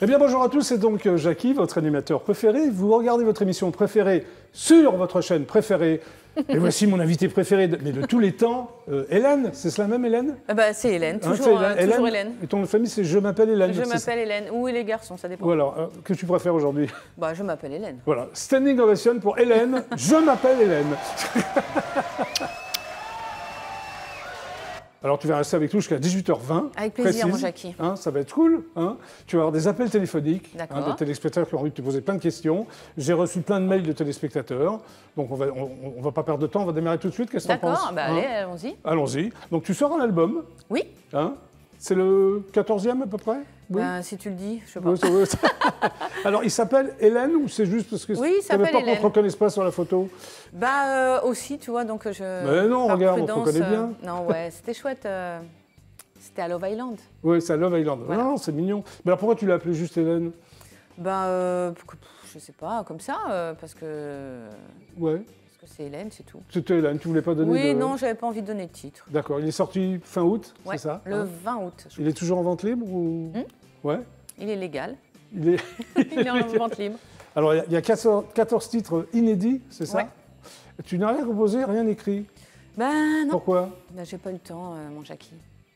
Eh bien bonjour à tous, c'est donc Jackie, votre animateur préféré. Vous regardez votre émission préférée sur votre chaîne préférée. Et voici mon invité préféré, mais de tous les temps, Hélène. C'est cela même, Hélène? C'est Hélène, toujours, toujours Hélène. Et ton nom de famille, c'est Je m'appelle Hélène. Je m'appelle Hélène, ou les garçons, ça dépend. Voilà, que tu préfères aujourd'hui? Je m'appelle Hélène. Voilà, standing ovation pour Hélène. Je m'appelle Hélène. Alors, tu vas rester avec nous jusqu'à 18h20. Avec plaisir, précise. mon Jackie. Ça va être cool. Tu vas avoir des appels téléphoniques de téléspectateurs qui ont envie de te poser plein de questions. J'ai reçu plein de mails de téléspectateurs. Donc, on va pas perdre de temps. On va démarrer tout de suite. Qu'est-ce que tu en penses? Allez, allons-y. Allons-y. Donc, tu sors un album. Oui. C'est le 14e à peu près? Oui. Si tu le dis, je sais pas. Alors, il s'appelle Hélène ou c'est juste parce que tu n'avais peur qu'on ne te reconnaisse pas sur la photo? Aussi, tu vois, donc je... Mais non, regarde, on te reconnaît bien. Non, ouais, c'était chouette. C'était à Love Island. Oui, c'est à Love Island. Voilà. Non, c'est mignon. Mais alors, pourquoi tu l'as appelé juste Hélène? Je sais pas, comme ça, parce que... Ouais. C'est Hélène, c'est tout. C'était Hélène, tu voulais pas donner Oui, non, j'avais pas envie de donner de titre. D'accord, il est sorti fin août, c'est ça? Le 20 août. Il est toujours en vente libre ou... Ouais. Il est légal. Il est, il est en vente libre. Alors, il y a 14 titres inédits, c'est ça? Ouais. Tu n'as rien composé, rien écrit? Non. Pourquoi? J'ai pas eu le temps, mon Jackie.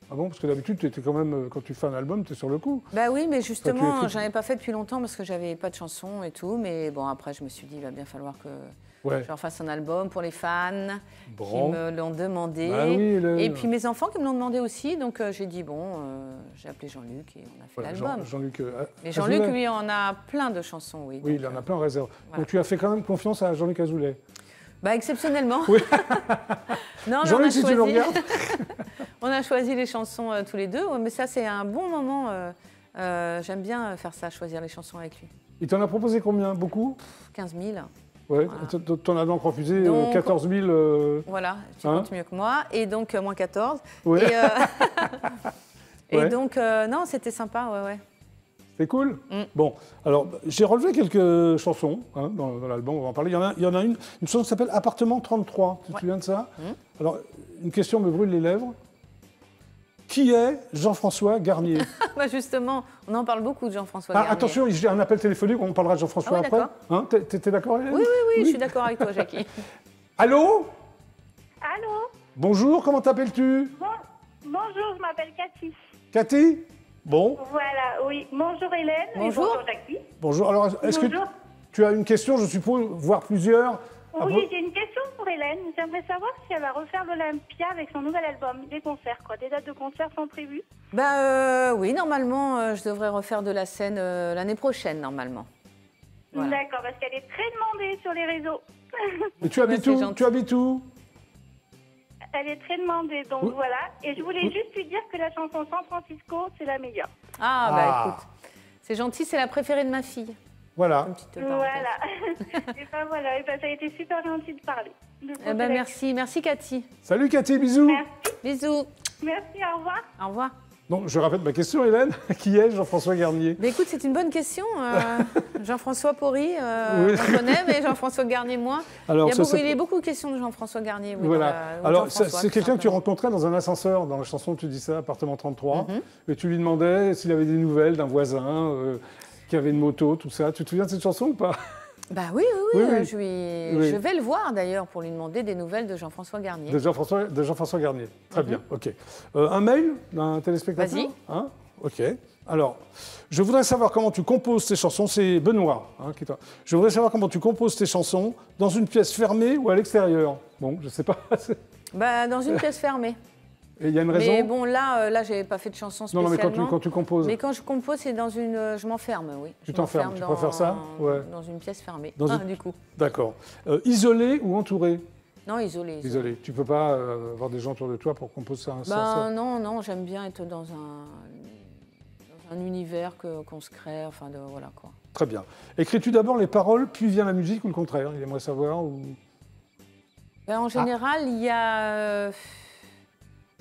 Ah bon? Parce que d'habitude, tu étais quand même, quand tu fais un album, tu es sur le coup. Oui, mais justement, j'en avais pas fait depuis longtemps parce que j'avais pas de chansons et tout. Mais bon, après, je me suis dit, il va bien falloir que je refasse un album pour les fans qui me l'ont demandé. Et puis mes enfants qui me l'ont demandé aussi. Donc j'ai dit, j'ai appelé Jean-Luc et on a fait l'album. Mais Jean-Luc, lui, en a plein de chansons, oui. Oui, il en a plein en réserve. Voilà. Donc tu as fait quand même confiance à Jean-Luc Azoulay? Exceptionnellement. Oui. Non, Jean-Luc, si tu le regardes. On a choisi les chansons tous les deux, mais ça, c'est un bon moment. J'aime bien faire ça, choisir les chansons avec lui. Il t'en a proposé combien? Beaucoup? 15 000. Ouais, voilà. T'en as donc refusé 14 000. Voilà, tu comptes mieux que moi. Et donc, moins 14. Ouais. Et donc, non, c'était sympa, ouais. C'est cool. Bon, alors, j'ai relevé quelques chansons dans l'album, on va en parler. Il y en a une chanson qui s'appelle Appartement 33. Tu te souviens de ça? Alors, une question me brûle les lèvres. Qui est Jean-François Garnier? Justement, on en parle beaucoup de Jean-François Garnier. Attention, j'ai un appel téléphonique, on parlera de Jean-François après. T'es d'accord, Hélène? Oui, je suis d'accord avec toi, Jackie. Allô? Allô? Bonjour, comment t'appelles-tu? Bonjour, je m'appelle Cathy. Cathy? Bon. Voilà, oui. Bonjour Hélène. Bonjour. Et bonjour Jackie. Bonjour, alors est-ce que tu as une question, je suppose, voire plusieurs? Oui, j'ai une question pour Hélène. J'aimerais savoir si elle va refaire l'Olympia avec son nouvel album, des concerts, des dates de concerts sont prévues? Oui, normalement, je devrais refaire de la scène l'année prochaine, normalement. Voilà. D'accord, parce qu'elle est très demandée sur les réseaux. Et tu habites où? Tu habites où? Elle est très demandée, donc voilà. Et je voulais juste lui dire que la chanson San Francisco, c'est la meilleure. Écoute, c'est gentil, c'est la préférée de ma fille. Voilà. Voilà. Et ça a été super gentil de parler. Merci Cathy. Salut Cathy, bisous. Merci. Bisous. Merci, au revoir. Au revoir. Donc, je répète ma question, Hélène. Qui est Jean-François Garnier? Écoute, c'est une bonne question. Jean-François Porry, on connaît, mais Jean-François Garnier, moi. Alors, il y a beaucoup de questions de Jean-François Garnier. Oui, voilà. Alors, c'est quelqu'un que tu rencontrais dans un ascenseur. Dans la chanson, tu dis ça, Appartement 33. Et tu lui demandais s'il avait des nouvelles d'un voisin qui avait une moto, tout ça. Tu te souviens de cette chanson ou pas? Oui. Je vais le voir d'ailleurs pour lui demander des nouvelles de Jean-François Garnier. De Jean-François Garnier. Très bien, ok. Un mail d'un téléspectateur? Vas-y. Ok. Alors, je voudrais savoir comment tu composes tes chansons. C'est Benoît qui est toi. Je voudrais savoir comment tu composes tes chansons dans une pièce fermée ou à l'extérieur. Bon, je sais pas. Dans une pièce fermée. Et il y a une raison? Mais bon, là, j'ai pas fait de chanson spécialement. Non, mais quand tu composes. Mais quand je compose, c'est dans une... Je m'enferme, oui. Tu t'enfermes, tu préfères ça? Dans une pièce fermée, du coup. D'accord. Isolé ou entouré? Non, isolé. Isolé. Tu peux pas avoir des gens autour de toi pour composer ça? Non, j'aime bien être dans un univers qu'on se crée, voilà quoi. Très bien. Écris-tu d'abord les paroles, puis vient la musique ou le contraire? Il aimerait savoir ou... En général, il y a...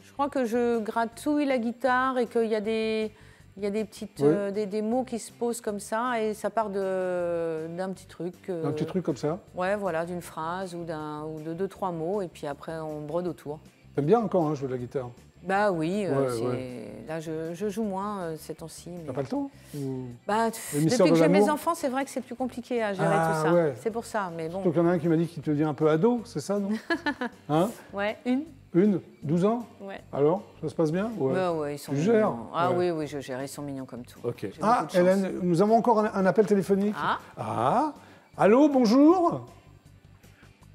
Je crois que je gratouille la guitare et qu'il y a des petites des mots qui se posent comme ça et ça part d'un petit truc. Un petit truc comme ça? Ouais, voilà, d'une phrase ou de 2-3 mots et puis après on brode autour. T'aimes bien encore jouer de la guitare? Bah oui, là je joue moins ces temps-ci. T'as pas le temps depuis que j'ai mes enfants, c'est vrai que c'est plus compliqué à gérer tout ça. Ouais. C'est pour ça, mais bon. Surtout qu'il y en a un qui m'a dit qu'il te devient un peu ado, c'est ça, non? Ouais, Une 12 ans? Ouais. Alors, ça se passe bien? Ouais, ils sont mignons. Gères? Ah oui, je gère, ils sont mignons comme tout. Ok. Ah, Hélène, nous avons encore un appel téléphonique. Ah. Allô, bonjour?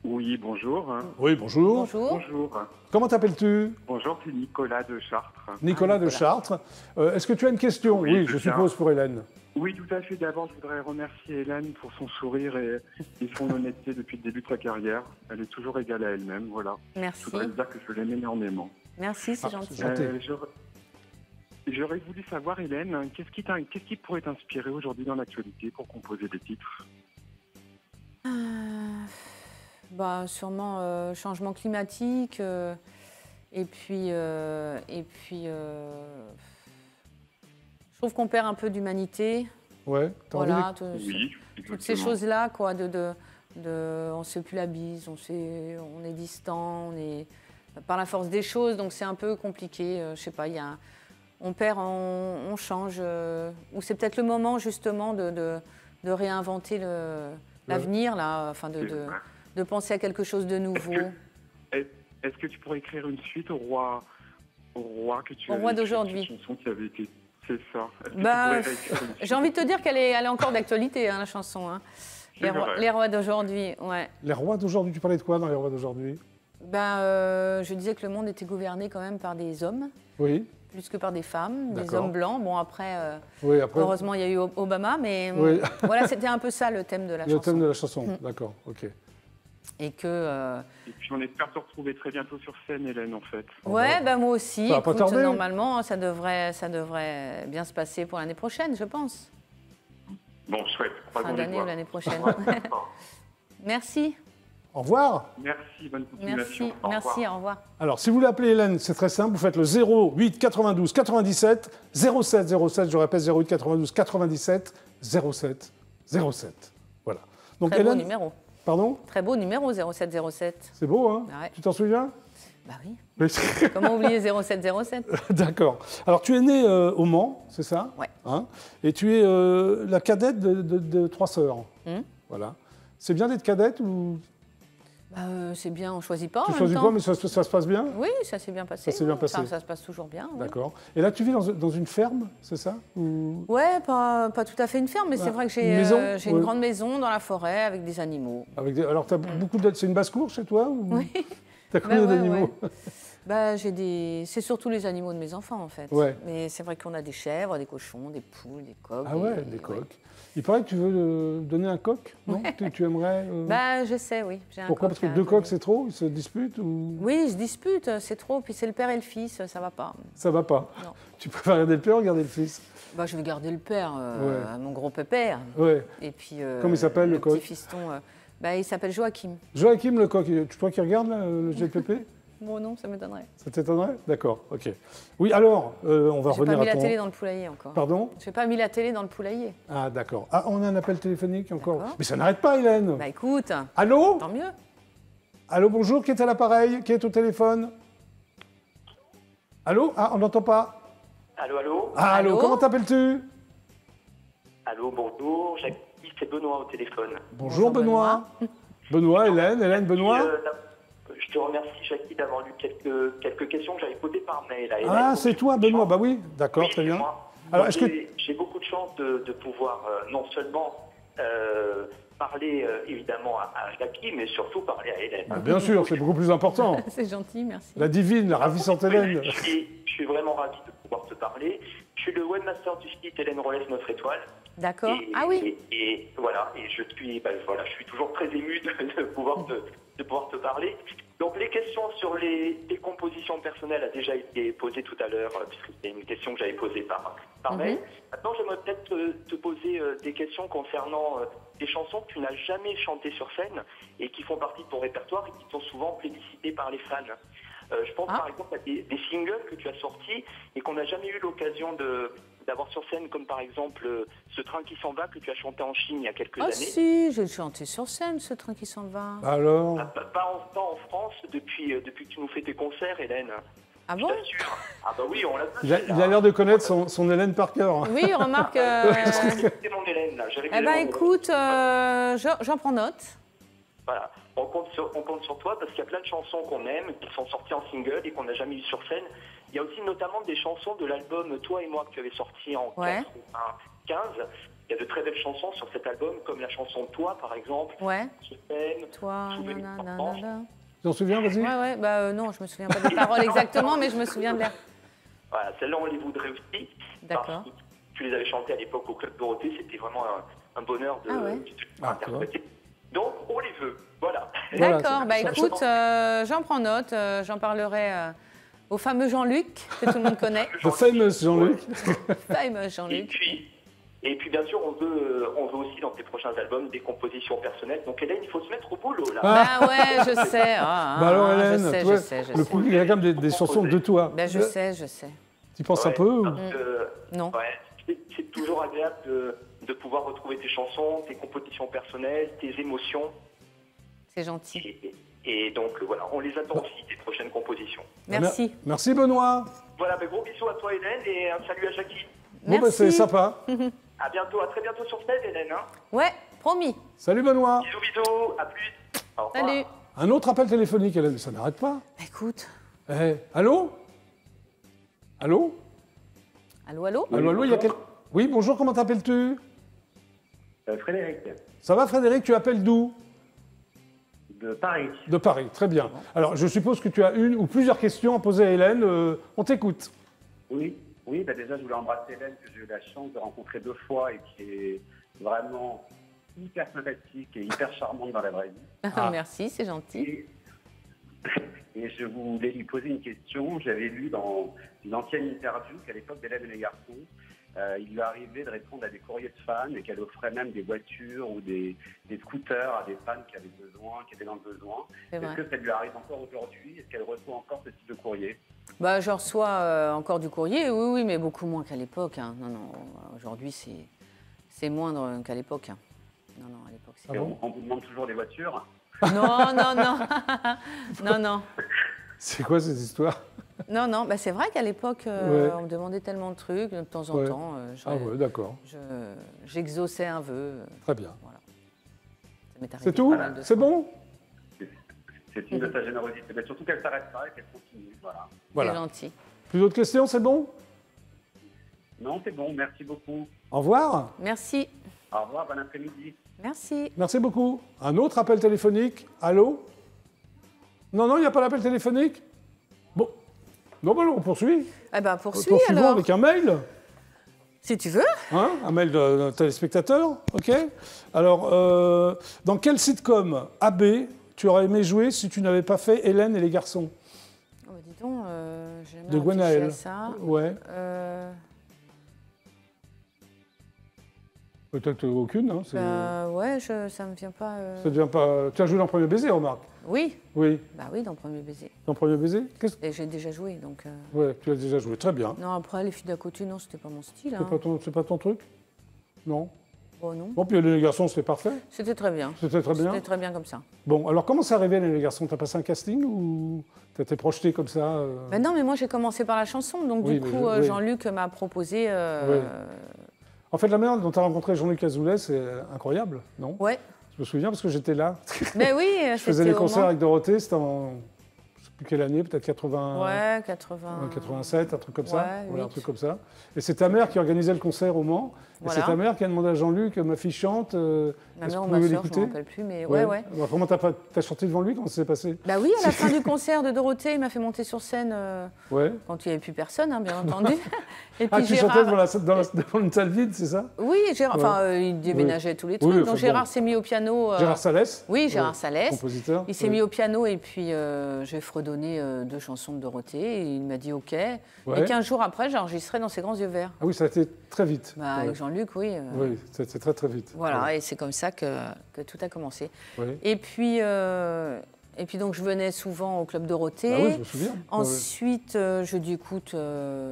Oui, bonjour. Oui, bonjour. Bonjour. Comment t'appelles-tu? Bonjour, c'est Nicolas de Chartres. Nicolas de Chartres. Est-ce que tu as une question? Oui, je suppose, pour Hélène. Oui, tout à fait. D'abord, je voudrais remercier Hélène pour son sourire et son honnêteté depuis le début de sa carrière. Elle est toujours égale à elle-même, voilà. Merci. Je voudrais dire que je l'aime énormément. Merci, c'est gentil. J'aurais voulu savoir, Hélène, qu'est-ce qui pourrait t'inspirer aujourd'hui dans l'actualité pour composer des titres? Sûrement changement climatique et puis je trouve qu'on perd un peu d'humanité. Ouais. Voilà, toutes ces choses-là, quoi. On se plus la bise, on est distant, par la force des choses, donc c'est un peu compliqué. Je sais pas, on perd, on change. Ou c'est peut-être le moment justement de réinventer l'avenir là, enfin de penser à quelque chose de nouveau. Est-ce que tu pourrais écrire une suite au roi que tu as? Au roi d'aujourd'hui. Chanson qui avait été... C'est ça. J'ai envie de te dire qu'elle est encore d'actualité, la chanson. Les rois d'aujourd'hui, ouais. Les rois d'aujourd'hui, tu parlais de quoi dans les rois d'aujourd'hui? Je disais que le monde était gouverné quand même par des hommes. Oui. Plus que par des femmes, des hommes blancs. Bon, après, heureusement, il y a eu Obama, mais voilà, c'était un peu ça le thème de la chanson. Le thème de la chanson, d'accord, ok. Et puis on espère te retrouver très bientôt sur scène, Hélène, en fait. Ouais, moi aussi. Ça va pas tarder. Normalement, ça devrait bien se passer pour l'année prochaine, je pense. Bon, chouette. Fin d'année ou l'année prochaine. Merci. Au revoir. Merci, bonne continuation. Merci, au revoir. Alors, si vous voulez appeler Hélène, c'est très simple. Vous faites le 08 92 97 07 07. Je répète, 08 92 97 07 07. Voilà. Donc, très beau numéro. Pardon? Très beau numéro, 0707. C'est beau, hein? Ouais. Tu t'en souviens? Bah oui. Comment oublier 0707? D'accord. Alors, tu es née au Mans, c'est ça? Ouais. Et tu es la cadette de 3 sœurs. Voilà. C'est bien d'être cadette ou... c'est bien, on ne choisit pas. Tu choisis pas, mais ça se passe bien? Oui, ça s'est bien passé. Ça s'est bien passé. Ça se passe toujours bien. D'accord. Et là, tu vis dans une ferme, c'est ça? Ou... Ouais, pas tout à fait une ferme, mais c'est vrai que j'ai une grande maison dans la forêt avec des animaux. Alors, tu as beaucoup de... C'est une basse-cour chez toi ou... Oui. Tu as combien d'animaux? C'est surtout les animaux de mes enfants, en fait. Ouais. Mais c'est vrai qu'on a des chèvres, des cochons, des poules, des coqs. Ah ouais, des coqs. Ouais. Il paraît que tu veux donner un coq, non? Tu aimerais... je sais, oui. Pourquoi? Parce que 2 coqs, c'est trop? Ils se disputent ou... Oui, ils se disputent, c'est trop. Puis c'est le père et le fils, ça va pas. Ça va pas? Non. Tu préfères garder le père ou garder le fils? Je vais garder le père, mon gros pépère. Ouais. Et puis, comment il s'appelle, le coq? Petit fiston, il s'appelle Joachim. Joachim, le coq. Tu crois qu'il regarde là, le GPP? Bon, non, ça m'étonnerait. Ça t'étonnerait? D'accord, ok. Oui, alors, on va revenir à ton... Je n'ai pas mis la télé dans le poulailler encore. Pardon? Je n'ai pas mis la télé dans le poulailler. Ah, d'accord. Ah, on a un appel téléphonique encore. Mais ça n'arrête pas, Hélène. Écoute. Allô? Tant mieux. Allô, bonjour, qui est à l'appareil? Qui est au téléphone? Allô? Ah, on n'entend pas. Allô? Ah, allô, comment t'appelles-tu? Allô, bonjour, Jacques, c'est Benoît au téléphone. Bonjour, Benoît. Benoît, Hélène, Benoît. Je te remercie, Jackie, d'avoir lu quelques questions que j'avais posées par mail à Hélène. Ah, c'est toi, Benoît. Bah oui, d'accord, très bien. Alors, j'ai beaucoup de chance de pouvoir non seulement parler évidemment à Jackie, mais surtout parler à Hélène. Ah, bien sûr, c'est beaucoup plus important. C'est gentil, merci. La divine, la ravissante Hélène. Je suis vraiment ravi de pouvoir te parler. Je suis le webmaster du site Hélène Rollès Notre Étoile. D'accord. Ah oui. Et voilà, et je suis toujours très ému de pouvoir te parler. Donc les questions sur les compositions personnelles a déjà été posée tout à l'heure, puisque c'était une question que j'avais posée par mail. Maintenant, j'aimerais peut-être te poser des questions concernant des chansons que tu n'as jamais chantées sur scène et qui font partie de ton répertoire et qui sont souvent plébiscitées par les fans. Je pense par exemple à des singles que tu as sortis et qu'on n'a jamais eu l'occasion d'avoir sur scène, comme par exemple Ce train qui s'en va que tu as chanté en Chine il y a quelques années. Ah si, j'ai chanté sur scène Ce train qui s'en va. Alors pas en France depuis que tu nous fais tes concerts, Hélène. Ah bon? Je t'assure. Ah bah oui, on l'a Il a l'air de connaître son Hélène par cœur. Oui, remarque... C'est mon Hélène, là. Eh ben écoute, j'en prends note. Voilà. On compte sur toi parce qu'il y a plein de chansons qu'on aime, qui sont sorties en single et qu'on n'a jamais eues sur scène. Il y a aussi notamment des chansons de l'album Toi et moi que tu avais sorti en 1995. Il y a de très belles chansons sur cet album, comme la chanson Toi, par exemple. Ouais. Je t'aime. Toi, nanana. Tu t'en souviens, vas-y? Ouais, bah non, je me souviens pas des paroles exactement, mais je me souviens de l'air. Voilà, celles-là, on les voudrait aussi. D'accord. Tu les avais chantées à l'époque au Club Dorothée, c'était vraiment un bonheur de interpréter. Donc, on les veut, voilà. D'accord, bah écoute, j'en prends note, j'en parlerai au fameux Jean-Luc, que tout le monde connaît. Le fameux Jean-Luc. Fameux Jean-Luc. Et puis, bien sûr, on veut aussi, dans tes prochains albums, des compositions personnelles. Donc, Hélène, il faut se mettre au boulot, là. Bah ouais, je sais. Bah alors, Hélène, je sais. Le public, il y a quand même des chansons de toi. Ben, je sais. Tu penses un peu Non. Ouais, c'est toujours agréable de pouvoir retrouver tes chansons, tes compositions personnelles, tes émotions. C'est gentil. Et donc, voilà, on les attend aussi, tes prochaines compositions. Merci. Merci, Benoît. Voilà, gros bisous à toi, Hélène, et un salut à Jackie. Bon, bah, c'est sympa. À bientôt, à très bientôt sur scène, Hélène. Hein. Ouais, promis. Salut, Benoît. Bisous, à plus. Au revoir. Salut. Un autre appel téléphonique, Hélène, ça n'arrête pas. Écoute. Allô? Allô? Allô, il y a quelqu'un. Oui, bonjour, comment t'appelles-tu? Frédéric. Ça va, Frédéric? Tu appelles d'où? De Paris. De Paris, très bien. Alors, je suppose que tu as une ou plusieurs questions à poser à Hélène. On t'écoute. Oui, bah déjà, je voulais embrasser Hélène, que j'ai eu la chance de rencontrer 2 fois et qui est vraiment hyper sympathique et hyper charmante dans la vraie vie. Merci, c'est gentil. Et je voulais lui poser une question. J'avais lu dans une ancienne interview qu'à l'époque d'Hélène et les garçons, il lui arrivait de répondre à des courriers de fans et qu'elle offrait même des voitures ou des scooters à des fans qui avaient besoin, qui étaient dans le besoin. Est-ce que ça lui arrive encore aujourd'hui? Est-ce qu'elle reçoit encore ce type de courrier? Bah, je reçois encore du courrier, oui, mais beaucoup moins qu'à l'époque. Hein. Non, aujourd'hui, c'est moindre qu'à l'époque. Hein. Non, à l'époque, c'est... On vous demande toujours des voitures? Non. Non. C'est quoi cette histoire? Non, bah c'est vrai qu'à l'époque, on me demandait tellement de trucs, de temps en temps. D'accord. J'exauçais un vœu. Très bien. Voilà. C'est tout? C'est bon? C'est une de sa générosité. Mais surtout qu'elle ne s'arrête pas et qu'elle continue. Voilà. C'est gentil. Plus d'autres questions, c'est bon? Non, c'est bon. Merci beaucoup. Au revoir. Merci. Au revoir, bon après-midi. Merci. Merci beaucoup. Un autre appel téléphonique? Allô? Non, il n'y a pas d'appel téléphonique? Bon. Non, on poursuit. Eh ben, Poursuivons alors. avec un mail. Si tu veux. Un mail de téléspectateur, ok. Alors, dans quel sitcom AB tu aurais aimé jouer si tu n'avais pas fait Hélène et les garçons? Oh, bah, dis donc, j'ai de Gwenaël. Ça. Ouais. Peut-être aucune. Hein, ouais, ça me vient pas. Ça ne vient pas. Tu as joué dans Premier Baiser, remarque? Oui. Oui. Bah oui, dans Premier Baiser. Dans Premier Baiser? Et j'ai déjà joué, donc. Ouais, tu as déjà joué, très bien. Non, après les filles d'à côté, non, c'était pas mon style. C'est pas ton truc? Non. Bon, non. Bon, puis les garçons, c'était parfait. C'était très bien. C'était très bien. C'était très bien comme ça. Bon, alors comment ça arrivé les garçons? T'as passé un casting ou t'as été projeté comme ça Ben non, mais moi j'ai commencé par la chanson, donc du coup Jean-Luc m'a proposé. En fait, la manière dont tu as rencontré Jean-Luc Azoulay, c'est incroyable, non? Ouais. Je me souviens parce que j'étais là. Mais oui, je faisais les concerts avec Dorothée, c'était en... Je ne sais plus quelle année, peut-être 80... Ouais, 80... 87, un truc comme ça. Ouais, un truc comme ça. Et c'est ta mère qui organisait le concert au Mans. Voilà. Et c'est ta mère qui a demandé à Jean-Luc, ma fille chante, ma mère ou ma soeur, je ne me rappelle plus, mais ouais. Alors, comment t'as chanté devant lui? Comment ça s'est passé? Bah oui, à la fin du concert de Dorothée, il m'a fait monter sur scène quand il n'y avait plus personne, hein, bien entendu. Et puis tu chantais devant une salle vide, c'est ça? Oui, il déménageait tous les trucs. Donc Gérard s'est mis au piano. Gérard Salès? Oui, Gérard Salès. Compositeur. Il s'est mis au piano et puis j'ai fredonné 2 chansons de Dorothée et il m'a dit OK. Et 15 jours après, j'ai enregistré dans Ses grands yeux verts. Ah oui, ça a été très vite. Bah, avec Jean-Luc, oui. Oui, c'est très très vite. Voilà, et c'est comme ça que tout a commencé. Et puis donc je venais souvent au Club Dorothée. Ah oui, je me souviens. Ensuite, je dis écoute,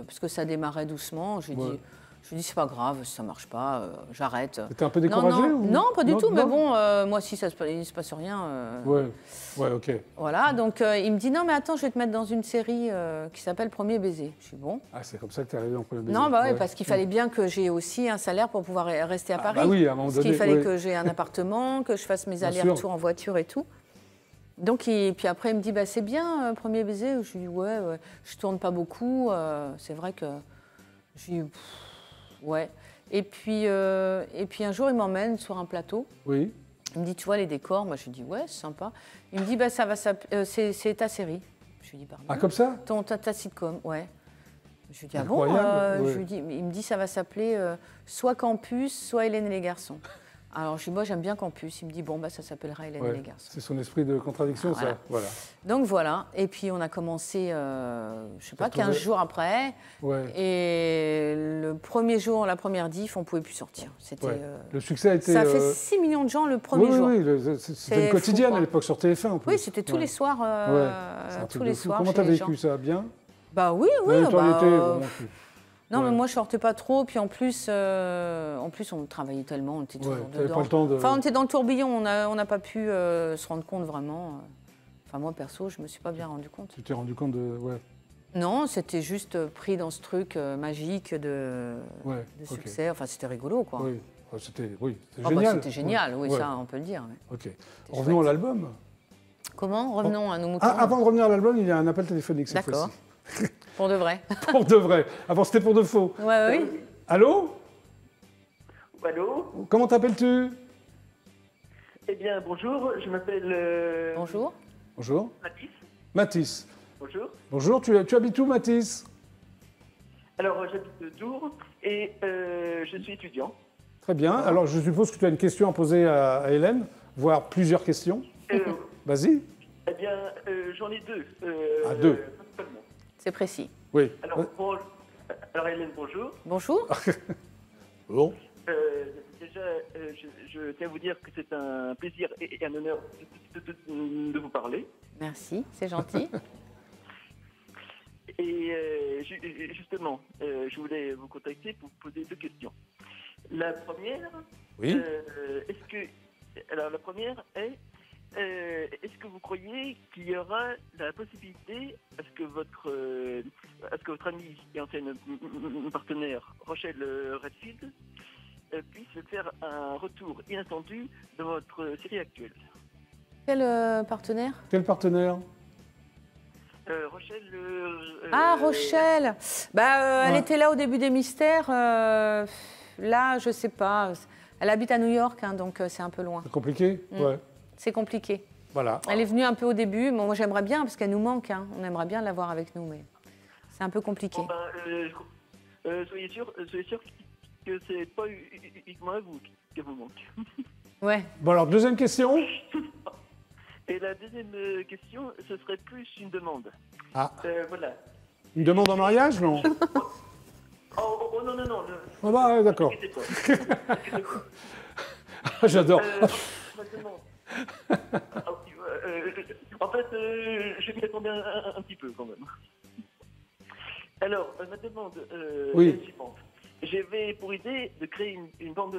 parce que ça démarrait doucement, j'ai dit Je lui dis, c'est pas grave, si ça marche pas, j'arrête. T'étais un peu découragée Non, pas du tout, mais bon, moi, si il ne se passe rien... Ouais, ok. Voilà, donc il me dit, non, mais attends, je vais te mettre dans une série qui s'appelle Premier baiser. Je suis bon. Ah, c'est comme ça que t'es arrivée dans Premier baiser. Non, bah ouais, parce qu'il fallait bien que j'ai aussi un salaire pour pouvoir rester à Paris. Bah oui, à un moment donné. Parce qu'il fallait que j'ai un appartement, que je fasse mes allers-retours en voiture et tout. Donc, puis après, il me dit, bah, c'est bien, Premier baiser. Je lui dis, ouais, je tourne pas beaucoup. C'est vrai que... Je lui dis, ouais. Et puis un jour, il m'emmène sur un plateau. Oui. Il me dit, tu vois les décors? Moi, je lui dis, ouais, c'est sympa. Il me dit, bah, c'est ta série. Je lui dis, pardon. Ah, comme ça? Ta sitcom, ouais. Je lui dis, ah bon? Je lui dis, il me dit, ça va s'appeler soit Campus, soit Hélène et les garçons. Alors, je dis, moi, j'aime bien Campus. Il me dit, bon, bah, ça s'appellera Hélène et les garçons. C'est son esprit de contradiction, voilà. Ça. Voilà. Donc, voilà. Et puis, on a commencé, je sais pas, 15 jours après. Ouais. Et le premier jour, la première diff, on ne pouvait plus sortir. C'était, le succès a été... Ça a fait 6 millions de gens le premier jour. Oui, c'était une quotidienne à l'époque sur TF1. En plus. Oui, c'était tous les soirs. Tous les soirs. Comment tu as vécu ça? Bien? Bah oui. Non, mais moi, je sortais pas trop. Puis en plus, on travaillait tellement, on était toujours dedans. Pas le temps de... Enfin, on était dans le tourbillon, on n'a pas pu se rendre compte vraiment. Enfin, moi, perso, je me suis pas bien rendu compte. Tu t'es rendu compte de... Ouais. Non, c'était juste pris dans ce truc magique de succès. Enfin, c'était rigolo, quoi. Oui, c'était génial. C'était génial, oui, ça, on peut le dire. Ouais. Ok. Revenons à l'album. Comment? Revenons à nos moutons. Avant de revenir à l'album, il y a un appel téléphonique cette fois-ci. D'accord. Pour de vrai. Pour de vrai. Avant, c'était pour de faux. Oui. Allô? Allô? Comment t'appelles-tu? Eh bien, bonjour, je m'appelle... Bonjour. Bonjour. Mathis. Bonjour. Bonjour, tu habites où, Mathis? Alors, j'habite Tours et je suis étudiant. Très bien. Alors, je suppose que tu as une question à poser à Hélène, voire plusieurs questions. Vas-y. Eh bien, j'en ai deux. Deux. C'est précis. Oui. Alors Hélène, bonjour. Bonjour. Bon. Déjà, je tiens à vous dire que c'est un plaisir et un honneur de vous parler. Merci, c'est gentil. Et justement, je voulais vous contacter pour vous poser deux questions. La première, oui. La première est, est-ce que vous croyez qu'il y aura la possibilité à ce que votre amie et ancienne partenaire Rochelle Redfield puisse faire un retour inattendu dans votre série actuelle? Quel partenaire? Quel partenaire? Rochelle. Rochelle. Elle était là au début des mystères. Là, je sais pas. Elle habite à New York, hein, donc c'est un peu loin. C'est compliqué? Ouais. C'est compliqué. Voilà. Elle est venue un peu au début. Bon, moi, j'aimerais bien, parce qu'elle nous manque. Hein. On aimerait bien l'avoir avec nous, mais c'est un peu compliqué. Soyez sûr que c'est pas uniquement à vous qu'elle vous manque. Ouais. Bon, alors, deuxième question. Et la deuxième question, ce serait plus une demande. Ah. Voilà. Une demande en mariage, non? Non. Ah bah, d'accord. J'adore. En fait, je m'y attendais un petit peu quand même. Alors, ma demande est la suivante. J'avais pour idée de créer une bande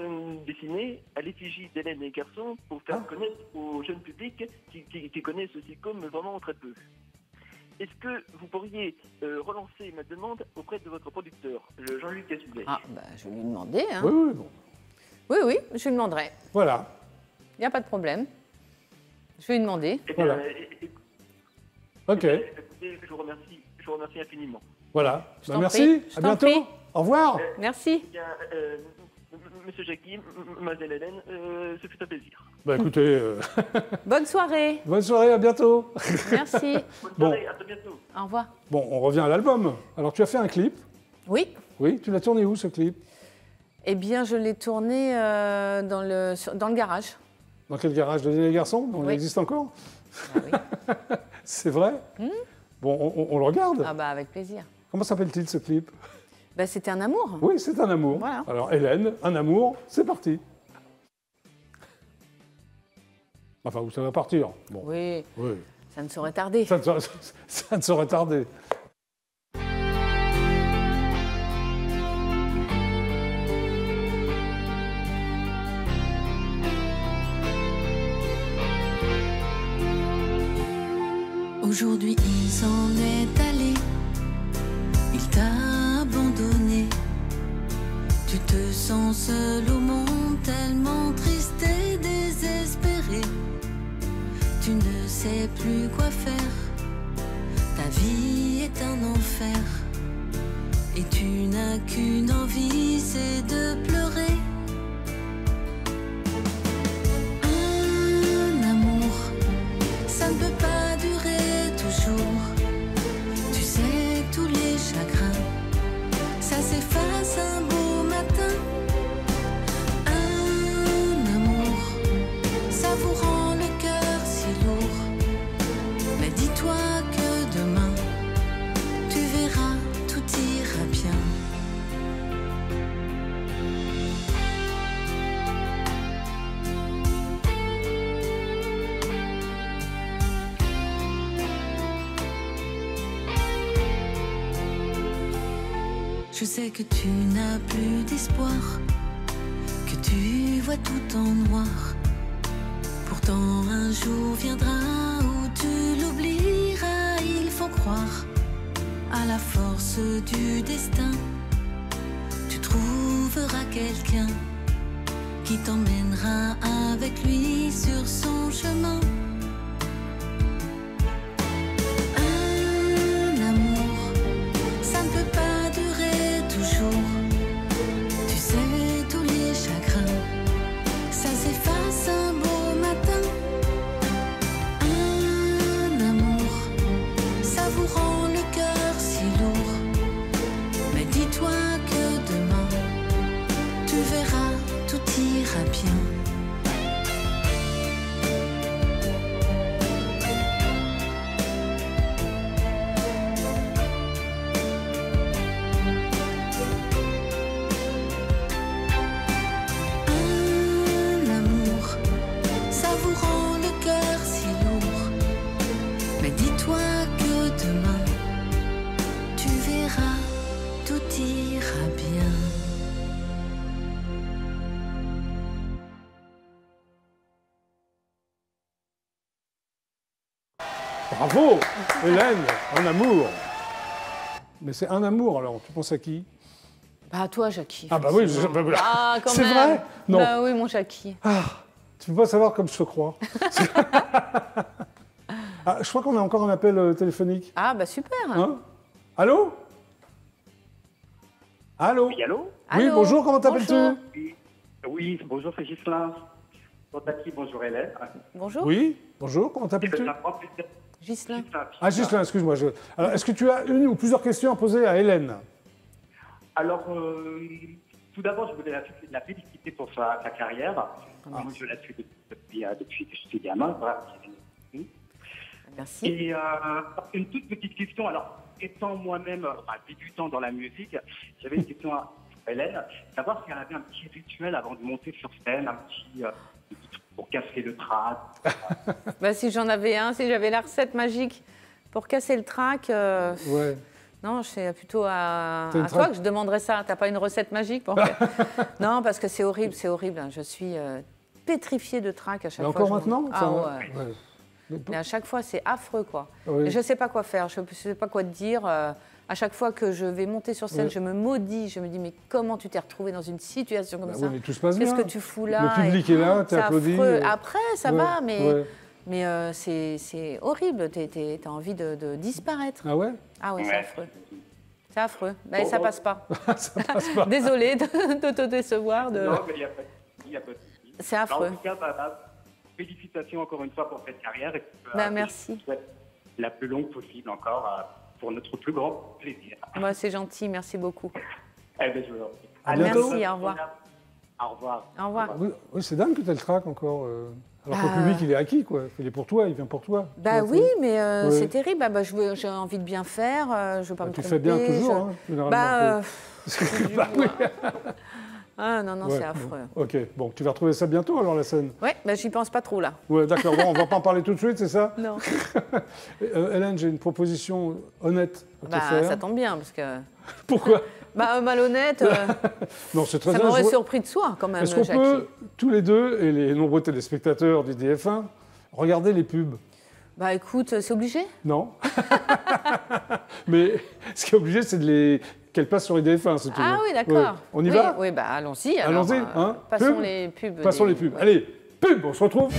dessinée à l'effigie d'Hélène et les garçons pour faire connaître au jeune public qui connaît ce sitcom vraiment très peu. Est-ce que vous pourriez relancer ma demande auprès de votre producteur, Jean-Luc Cassoulet? Je vais lui demander. Hein. Oui, je lui demanderai. Voilà. Il n'y a pas de problème. Je vais lui demander. Voilà. Ok. Écoutez, je vous remercie infiniment. Voilà. Merci. À bientôt. Au revoir. Merci. Monsieur Jackie, Mademoiselle Hélène, ce fut un plaisir. Écoutez... Bonne soirée. Bonne soirée, à bientôt. Merci. Bonne soirée, à très bientôt. Au revoir. Bon, on revient à l'album. Alors, tu as fait un clip? Oui. Oui, tu l'as tourné où, ce clip? Eh bien, je l'ai tourné dans le garage. Dans quel garage? De les garçons? Il existe encore? Oui. C'est vrai? Bon, on le regarde? Avec plaisir. Comment s'appelle-t-il, ce clip? C'était un amour. Oui, c'est un amour. Voilà. Alors, Hélène, un amour, c'est parti. Enfin, où ça va partir? Bon. Oui. Ça ne saurait tarder. Ça ne saurait tarder. Aujourd'hui il s'en est allé, il t'a abandonné. Tu te sens seul au monde, tellement triste et désespéré. Tu ne sais plus quoi faire, ta vie est un enfer. Et tu n'as qu'une envie, c'est de pleurer. Un amour, ça ne peut pas durer toujours. Tu sais que tous les chagrins, ça s'efface un beau matin. Un amour, ça vous rend le cœur si lourd. Mais dis-toi que demain, tu verras, tout ira bien. Je sais que tu n'as plus d'espoir, que tu vois tout en noir. Pourtant un jour viendra où tu l'oublieras. Il faut croire à la force du destin. Tu trouveras quelqu'un qui t'emmènera avec lui sur son chemin. Un amour, ça ne peut pas durer toujours. Tu sais, tous les chagrins, ça s'efface un beau matin. Un amour, ça vous rend le cœur si lourd. Mais dis-toi que demain, tu verras, tout ira bien. Un amour, ça vous rend le cœur si lourd. Mais dis-toi que demain, tu verras, tout ira bien. Bravo, Hélène, un amour. Mais c'est un amour, alors. Tu penses à qui? Bah, toi, Jackie. Ah bah oui, Ah, quand c'est même. vrai? Non. Bah oui, mon Jackie. Ah, tu peux pas savoir comme je te crois. Ah, je crois qu'on a encore un appel téléphonique. Ah, bah super. Hein? Allô? Allô? Oui, allô? Oui, Allô? bonjour, comment Bonjour. t'appelles-tu? Oui, bonjour, c'est Ghislain. Bonjour Tati, bonjour Hélène. Bonjour. Oui, bonjour, comment t'appelles-tu? Ghislain. Ah, Ghislain, excuse-moi. Alors, est-ce que tu as une ou plusieurs questions à poser à Hélène? Alors, tout d'abord, je voulais la féliciter pour sa carrière. Moi, je la suis depuis que je suis gamin. Voilà. Merci. Et une toute petite question. Alors, étant moi-même débutant dans la musique, j'avais une question à Hélène, savoir si elle avait un petit rituel avant de monter sur scène, un petit pour casser le trac. Bah, si j'en avais un, si j'avais la recette magique pour casser le trac. Ouais. Non, c'est plutôt à toi que je demanderais ça. T'as pas une recette magique pour Non, parce que c'est horrible, c'est horrible. Je suis pétrifiée de trac à chaque fois. Encore maintenant? Ah ouais. Mais à chaque fois, c'est affreux, quoi. Oui. Et je ne sais pas quoi faire, je ne sais pas quoi te dire. À chaque fois que je vais monter sur scène, je me maudis. Je me dis, mais comment tu t'es retrouvé dans une situation comme ça? Oui, mais tout se passe bien. Qu'est-ce que tu fous là? Le public est là, t'es applaudi. Après, ça va, mais c'est horrible. T'as envie de disparaître. Ah ouais? Ah ouais, c'est affreux. C'est affreux. Ben, ça passe pas. Ça passe pas. Désolée de te décevoir. Non, mais il n'y a pas de souci. C'est affreux. En tout cas, félicitations encore une fois pour cette carrière. Et merci. Je souhaite la plus longue possible encore pour notre plus grand plaisir. Moi, c'est gentil. Merci beaucoup. Eh bien, je vous en prie. À bientôt. Merci, au revoir. Au revoir. Au revoir. Oui, c'est dingue que tu aies le trac encore. Alors que le public, il est acquis, quoi. Il est pour toi, il vient pour toi. Bah oui, mais c'est terrible. J'ai envie de bien faire, je veux pas me tromper. Tu fais bien toujours, hein, généralement. Oui. Ah non, c'est affreux. Ok, bon, tu vas retrouver ça bientôt, alors, la scène? Oui, j'y pense pas trop, là. Ouais, d'accord, bon, on va pas en parler tout de suite, c'est ça? Non. Hélène, j'ai une proposition honnête à te faire. Ça tombe bien, parce que... Pourquoi? Malhonnête, non, c'est très ça m'aurait surpris de soi, quand même, Est-ce qu'on Jackie peut, tous les deux, et les nombreux téléspectateurs du DF1, regarder les pubs? Bah écoute, c'est obligé? Non. Mais ce qui est obligé, c'est qu'elle passe sur IDF1, c'est tout. Ah oui, d'accord. Ouais. On y va? Oui, bah allons-y. Allons-y. Passons les pubs. Passons les pubs. Ouais. Allez, pub, on se retrouve.